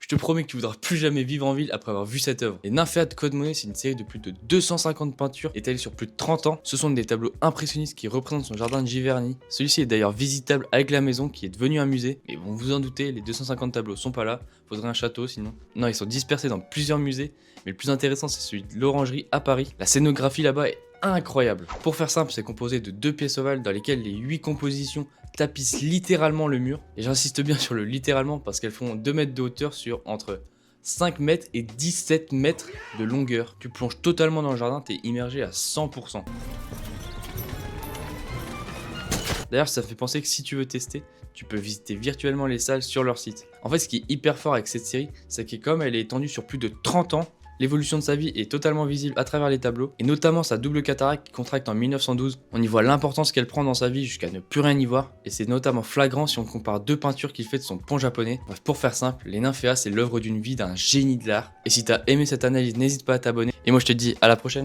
Je te promets que tu voudras plus jamais vivre en ville après avoir vu cette œuvre. Les Nymphéas de Claude Monet, c'est une série de plus de 250 peintures étalées sur plus de 30 ans. Ce sont des tableaux impressionnistes qui représentent son jardin de Giverny. Celui-ci est d'ailleurs visitable avec la maison qui est devenue un musée. Mais bon, vous en doutez, les 250 tableaux sont pas là. Faudrait un château sinon. Non, ils sont dispersés dans plusieurs musées. Mais le plus intéressant, c'est celui de l'Orangerie à Paris. La scénographie là-bas est incroyable. Pour faire simple, c'est composé de 2 pièces ovales dans lesquelles les 8 compositions tapissent littéralement le mur. Et j'insiste bien sur le littéralement parce qu'elles font 2 mètres de hauteur sur entre 5 mètres et 17 mètres de longueur. Tu plonges totalement dans le jardin, t'es immergé à 100%. D'ailleurs, ça fait penser que si tu veux tester, tu peux visiter virtuellement les salles sur leur site. En fait, ce qui est hyper fort avec cette série, c'est que comme elle est étendue sur plus de 30 ans, l'évolution de sa vie est totalement visible à travers les tableaux, et notamment sa double cataracte qui contracte en 1912. On y voit l'importance qu'elle prend dans sa vie jusqu'à ne plus rien y voir, et c'est notamment flagrant si on compare 2 peintures qu'il fait de son pont japonais. Bref, pour faire simple, les Nymphéas c'est l'œuvre d'une vie d'un génie de l'art. Et si t'as aimé cette analyse, n'hésite pas à t'abonner, et moi je te dis à la prochaine.